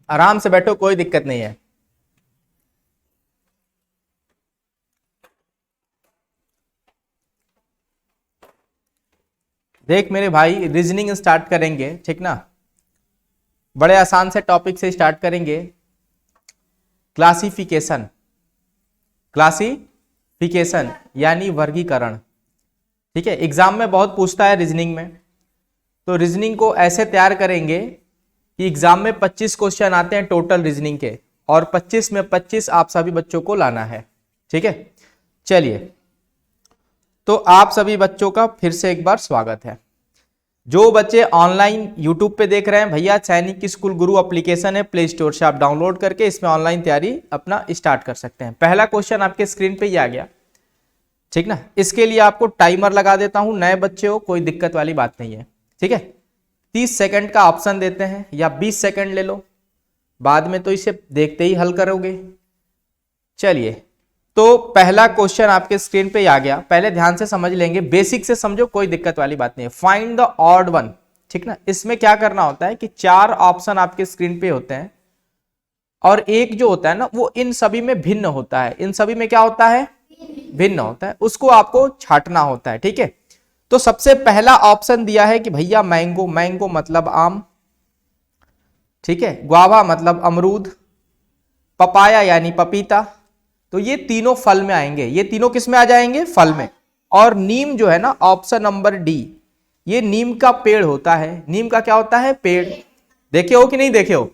आराम से बैठो, कोई दिक्कत नहीं है। देख मेरे भाई, रीजनिंग स्टार्ट करेंगे, ठीक ना। बड़े आसान से टॉपिक से स्टार्ट करेंगे। क्लासिफिकेशन, क्लासिफिकेशन यानी वर्गीकरण, ठीक है। एग्जाम में बहुत पूछता है रीजनिंग में, तो रीजनिंग को ऐसे तैयार करेंगे कि एग्जाम में 25 क्वेश्चन आते हैं टोटल रीजनिंग के, और 25 में 25 आप सभी बच्चों को लाना है, ठीक है। चलिए, तो आप सभी बच्चों का फिर से एक बार स्वागत है। जो बच्चे ऑनलाइन यूट्यूब पे देख रहे हैं भैया, सैनिक स्कूल गुरु एप्लीकेशन है, प्ले स्टोर से आप डाउनलोड करके इसमें ऑनलाइन तैयारी अपना स्टार्ट कर सकते हैं। पहला क्वेश्चन आपके स्क्रीन पे ही आ गया, ठीक ना। इसके लिए आपको टाइमर लगा देता हूं, नए बच्चे हो कोई दिक्कत वाली बात नहीं है, ठीक है। 30 सेकंड का ऑप्शन देते हैं, या 20 सेकंड ले लो, बाद में तो इसे देखते ही हल करोगे। चलिए, तो पहला क्वेश्चन आपके स्क्रीन पे आ गया। पहले ध्यान से समझ लेंगे, बेसिक से समझो, कोई दिक्कत वाली बात नहीं है। फाइंड द ऑड वन, ठीक ना। इसमें क्या करना होता है कि 4 ऑप्शन आपके स्क्रीन पे होते हैं, और एक जो होता है ना वो इन सभी में भिन्न होता है। इन सभी में क्या होता है? भिन्न होता है, उसको आपको छांटना होता है, ठीक है। तो सबसे पहला ऑप्शन दिया है कि भैया मैंगो, मैंगो मतलब आम, ठीक है। ग्वावा मतलब अमरूद, पपाया यानी पपीता, तो ये तीनों फल में आएंगे। ये तीनों किस में आ जाएंगे? फल में। और नीम जो है ना, ऑप्शन नंबर डी, ये नीम का पेड़ होता है। नीम का क्या होता है? पेड़। देखे हो कि नहीं देखे हो?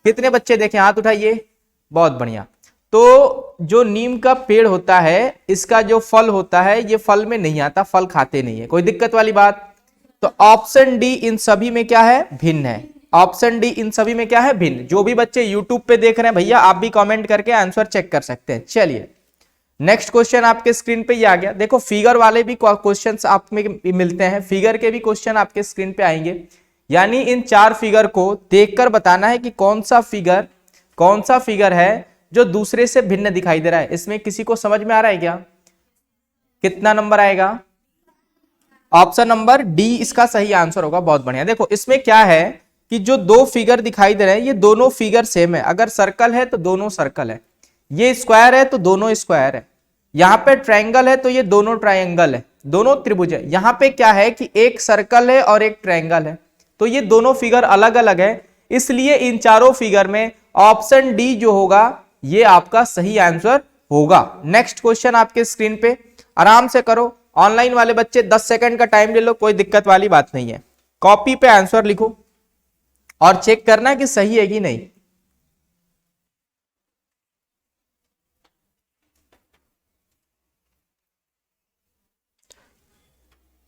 कितने बच्चे देखे? हाथ उठाइए, बहुत बढ़िया। तो जो नीम का पेड़ होता है, इसका जो फल होता है ये फल में नहीं आता, फल खाते नहीं है, कोई दिक्कत वाली बात। तो ऑप्शन डी इन सभी में क्या है? भिन्न है। ऑप्शन डी इन सभी में क्या है? भिन्न। जो भी बच्चे यूट्यूब पे देख रहे हैं भैया, आप भी कमेंट करके आंसर चेक कर सकते हैं। चलिए, नेक्स्ट क्वेश्चन आपके स्क्रीन पे ही आ गया। देखो, फिगर वाले भी क्वेश्चंस आप में मिलते हैं, फिगर के भी क्वेश्चन आपके स्क्रीन पे आएंगे। यानी इन 4 फिगर को देखकर बताना है कि कौन सा फिगर है जो दूसरे से भिन्न दिखाई दे रहा है। इसमें किसी को समझ में आ रहा है क्या? कितना नंबर आएगा? ऑप्शन नंबर डी इसका सही आंसर होगा। बहुत बढ़िया। देखो, इसमें क्या है कि जो 2 फिगर दिखाई दे रहे हैं, ये दोनों फिगर सेम है। अगर सर्कल है तो दोनों सर्कल है, ये स्क्वायर है तो दोनों स्क्वायर है, यहाँ पे ट्रायंगल है तो ये दोनों ट्रायंगल है, दोनों त्रिभुज है। यहाँ पे क्या है कि एक सर्कल है और एक ट्रायंगल है, तो ये दोनों फिगर अलग अलग है। इसलिए इन चारों फिगर में ऑप्शन डी जो होगा ये आपका सही आंसर होगा। नेक्स्ट क्वेश्चन आपके स्क्रीन पे, आराम से करो। ऑनलाइन वाले बच्चे 10 सेकंड का टाइम ले लो, कोई दिक्कत वाली बात नहीं है। कॉपी पे आंसर लिखो और चेक करना कि सही है कि नहीं।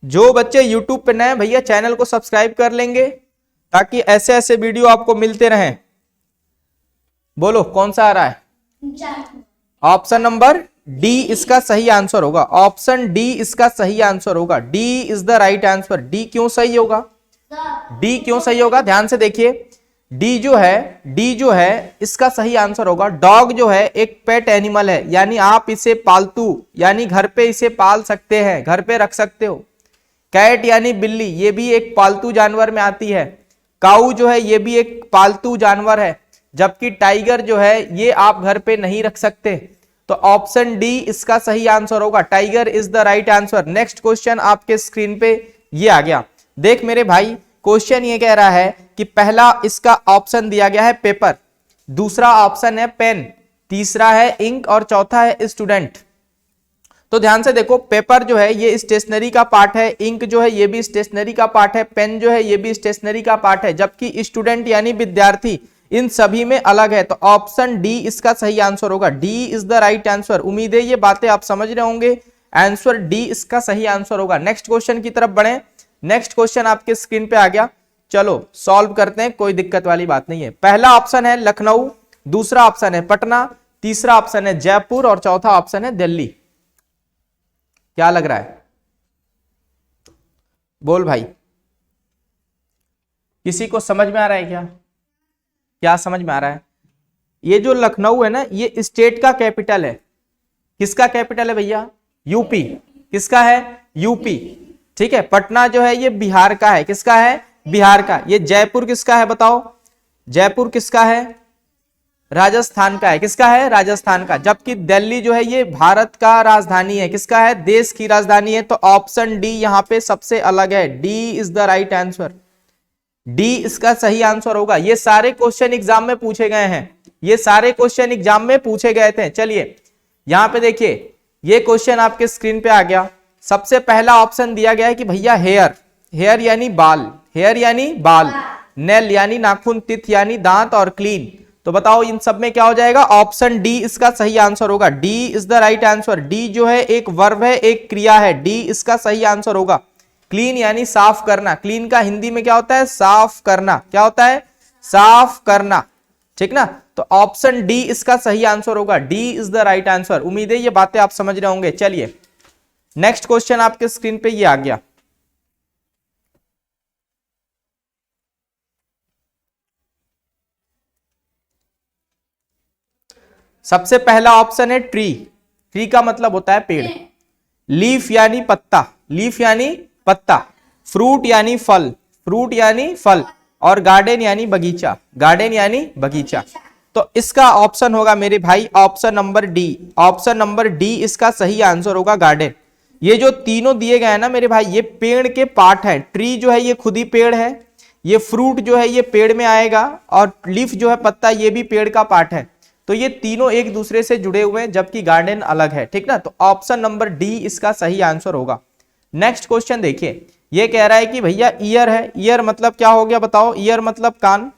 जो बच्चे YouTube पे नए भैया, चैनल को सब्सक्राइब कर लेंगे ताकि ऐसे ऐसे वीडियो आपको मिलते रहें। बोलो कौन सा आ रहा है? ऑप्शन नंबर डी इसका सही आंसर होगा। ऑप्शन डी इसका सही आंसर होगा। D is the right answer. D क्यों सही होगा? डी क्यों सही होगा? ध्यान से देखिए, डी जो है इसका सही आंसर होगा। डॉग जो है एक पेट एनिमल है, यानी आप इसे पालतू यानी घर पे इसे पाल सकते हैं, घर पे रख सकते हो। कैट यानी बिल्ली, ये भी एक पालतू जानवर में आती है। काऊ जो है ये भी एक पालतू जानवर है, जबकि टाइगर जो है ये आप घर पे नहीं रख सकते। तो ऑप्शन डी इसका सही आंसर होगा। Tiger is the right answer. Next question आपके स्क्रीन पे ये आ गया। देख मेरे भाई, क्वेश्चन ये कह रहा है कि पहला इसका ऑप्शन दिया गया है पेपर, दूसरा ऑप्शन है पेन, तीसरा है इंक और चौथा है स्टूडेंट। तो ध्यान से देखो, पेपर जो है ये स्टेशनरी का पार्ट है, इंक जो है ये भी स्टेशनरी का पार्ट है, पेन जो है ये भी स्टेशनरी का पार्ट है, जबकि स्टूडेंट यानी विद्यार्थी इन सभी में अलग है। तो ऑप्शन डी इसका सही आंसर होगा। D is the right answer. उम्मीद है ये बातें आप समझ रहे होंगे। आंसर डी इसका सही आंसर होगा। नेक्स्ट क्वेश्चन की तरफ बढ़े। नेक्स्ट क्वेश्चन आपके स्क्रीन पे आ गया, चलो सॉल्व करते हैं, कोई दिक्कत वाली बात नहीं है। पहला ऑप्शन है लखनऊ, दूसरा ऑप्शन है पटना, तीसरा ऑप्शन है जयपुर और चौथा ऑप्शन है दिल्ली। क्या लग रहा है? बोल भाई, किसी को समझ में आ रहा है क्या? क्या समझ में आ रहा है? ये जो लखनऊ है ना, ये स्टेट का कैपिटल है। किसका कैपिटल है भैया? यूपी। किसका है? यूपी। ठीक है। पटना जो है ये बिहार का है। किसका है? बिहार का। ये जयपुर किसका है बताओ? जयपुर किसका है? राजस्थान का है। किसका है? राजस्थान का। जबकि दिल्ली जो है ये भारत का राजधानी है। किसका है? देश की राजधानी है। तो ऑप्शन डी यहां पे सबसे अलग है। D is the right answer. D इसका सही आंसर होगा। ये सारे क्वेश्चन एग्जाम में पूछे गए हैं, ये सारे क्वेश्चन एग्जाम में पूछे गए थे। चलिए यहां पे देखिए, ये क्वेश्चन आपके स्क्रीन पे आ गया। सबसे पहला ऑप्शन दिया गया है कि भैया हेयर, हेयर यानी बाल, हेयर यानी बाल, नेल यानी नाखून, टिथ यानी दांत और क्लीन। तो बताओ इन सब में क्या हो जाएगा? ऑप्शन डी इसका सही आंसर होगा। D is the right answer. D जो है एक वर्ब है, एक क्रिया है। डी इसका सही आंसर होगा। क्लीन यानी साफ करना। क्लीन का हिंदी में क्या होता है? साफ करना। क्या होता है? साफ करना। ठीक ना? तो ऑप्शन डी इसका सही आंसर होगा। D is the right answer. उम्मीद है ये बातें आप समझ रहे होंगे। चलिए नेक्स्ट क्वेश्चन आपके स्क्रीन पे ये आ गया। सबसे पहला ऑप्शन है ट्री। ट्री का मतलब होता है पेड़। लीफ यानी पत्ता, लीफ यानी पत्ता। फ्रूट यानी फल, फ्रूट यानी फल। और गार्डन यानी बगीचा, गार्डन यानी बगीचा। तो इसका ऑप्शन होगा मेरे भाई option number D. Option number D इसका सही आंसर होगा, गार्डन। ये जो तीनों दिए गए हैं ना मेरे भाई, ये पेड़ के पार्ट हैं। ट्री जो है ये खुद ही पेड़ है, ये फ्रूट जो है ये पेड़ में आएगा, और लीफ जो है पत्ता, ये भी पेड़ का पार्ट है। तो ये तीनों एक दूसरे से जुड़े हुए हैं, जबकि गार्डन अलग है। ठीक ना? तो ऑप्शन नंबर डी इसका सही आंसर होगा। नेक्स्ट क्वेश्चन देखिए, ये कह रहा है कि भैया ईयर है। ईयर मतलब क्या हो गया बताओ? ईयर मतलब कान,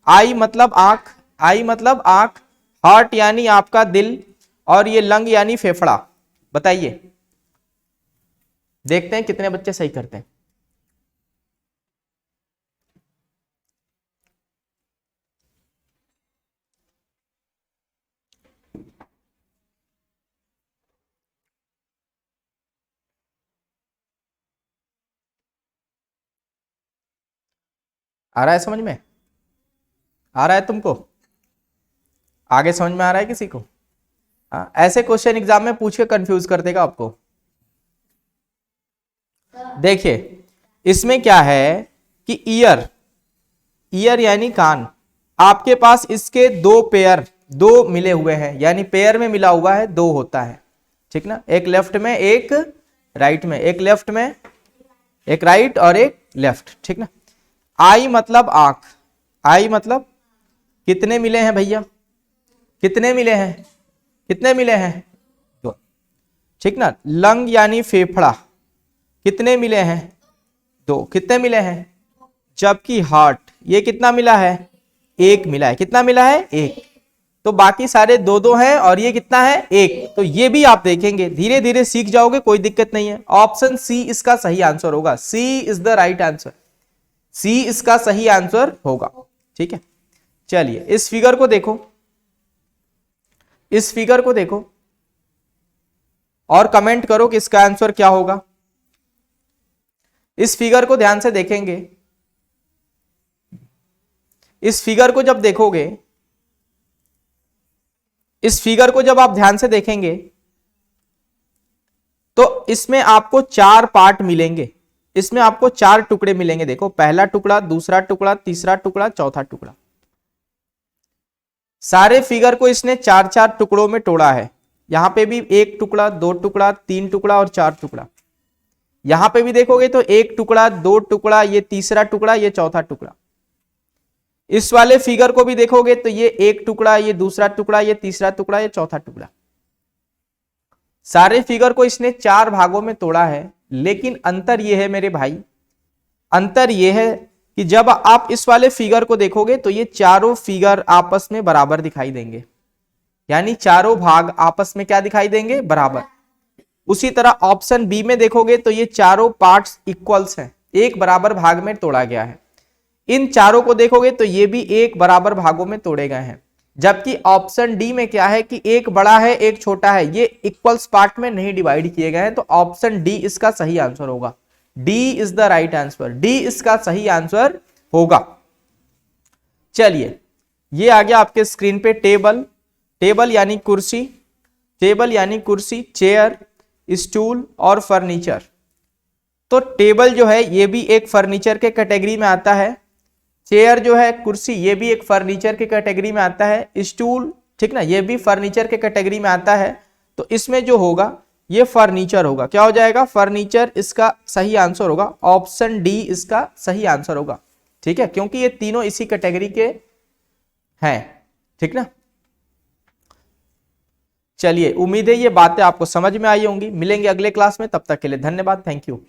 आई मतलब आंख, आई मतलब आंख, हार्ट यानी आपका दिल, और ये लंग यानी फेफड़ा। बताइए, देखते हैं कितने बच्चे सही करते हैं। आ रहा है समझ में? आ रहा है तुमको? आगे समझ में आ रहा है किसी को? हाँ, ऐसे क्वेश्चन एग्जाम में पूछ के कंफ्यूज कर देगा आपको। देखिए इसमें क्या है कि ईयर, ईयर यानी कान। आपके पास इसके दो पेयर, दो मिले हुए हैं, यानी पेयर में मिला हुआ है, दो होता है। ठीक ना? एक लेफ्ट में एक राइट में, एक लेफ्ट में एक राइट और एक लेफ्ट। ठीक ना? आई मतलब आंख, आई मतलब कितने मिले हैं भैया? कितने मिले हैं? कितने मिले हैं? दो। ठीक ना? लंग यानी फेफड़ा, कितने मिले हैं? दो। कितने मिले हैं? जबकि हार्ट, ये कितना मिला है? एक मिला है। कितना मिला है? एक। तो बाकी सारे दो दो हैं, और ये कितना है? एक। तो ये भी आप देखेंगे, धीरे धीरे सीख जाओगे, कोई दिक्कत नहीं है। ऑप्शन सी इसका सही आंसर होगा। सी इज द राइट आंसर। सी इसका सही आंसर होगा। ठीक है? चलिए इस फिगर को देखो, इस फिगर को देखो और कमेंट करो कि इसका आंसर क्या होगा। इस फिगर को ध्यान से देखेंगे। इस फिगर को जब देखोगे, इस फिगर को जब आप ध्यान से देखेंगे तो इसमें आपको चार पार्ट मिलेंगे। इसमें आपको चार टुकड़े मिलेंगे। देखो, पहला टुकड़ा, दूसरा टुकड़ा, तीसरा टुकड़ा, चौथा टुकड़ा। सारे फिगर को इसने चार चार टुकड़ों में तोड़ा है। यहां पे भी एक टुकड़ा, दो टुकड़ा, तीन टुकड़ा और चार टुकड़ा। यहां पे भी देखोगे तो एक टुकड़ा, दो टुकड़ा, ये तीसरा टुकड़ा, ये चौथा टुकड़ा। इस वाले फिगर को भी देखोगे तो ये एक टुकड़ा, ये दूसरा टुकड़ा, ये तीसरा टुकड़ा, ये चौथा टुकड़ा। सारे फिगर को इसने चार भागों में तोड़ा है। लेकिन अंतर यह है मेरे भाई, अंतर यह है कि जब आप इस वाले फिगर को देखोगे तो ये चारों फिगर आपस में बराबर दिखाई देंगे। यानी चारों भाग आपस में क्या दिखाई देंगे? बराबर। उसी तरह ऑप्शन बी में देखोगे तो ये चारों पार्ट्स इक्वल्स हैं, एक बराबर भाग में तोड़ा गया है। इन चारों को देखोगे तो ये भी एक बराबर भागों में तोड़े गए हैं। जबकि ऑप्शन डी में क्या है कि एक बड़ा है, एक छोटा है, ये इक्वल्स पार्ट में नहीं डिवाइड किए गए हैं। तो ऑप्शन डी इसका सही आंसर होगा। D is the right answer. D इसका सही आंसर होगा। चलिए ये आ गया आपके स्क्रीन पे टेबल। टेबल यानी कुर्सी, टेबल यानी कुर्सी, चेयर, स्टूल और फर्नीचर। तो टेबल जो है ये भी एक फर्नीचर के कैटेगरी में आता है। चेयर जो है, कुर्सी, ये भी एक फर्नीचर के कैटेगरी में आता है। स्टूल, ठीक ना, ये भी फर्नीचर के कैटेगरी में आता है। तो इसमें जो होगा ये फर्नीचर होगा। क्या हो जाएगा? फर्नीचर इसका सही आंसर होगा। ऑप्शन डी इसका सही आंसर होगा। ठीक है, क्योंकि ये तीनों इसी कैटेगरी के हैं। ठीक ना। चलिए, उम्मीद है ये बातें आपको समझ में आई होंगी। मिलेंगे अगले क्लास में, तब तक के लिए धन्यवाद, थैंक यू।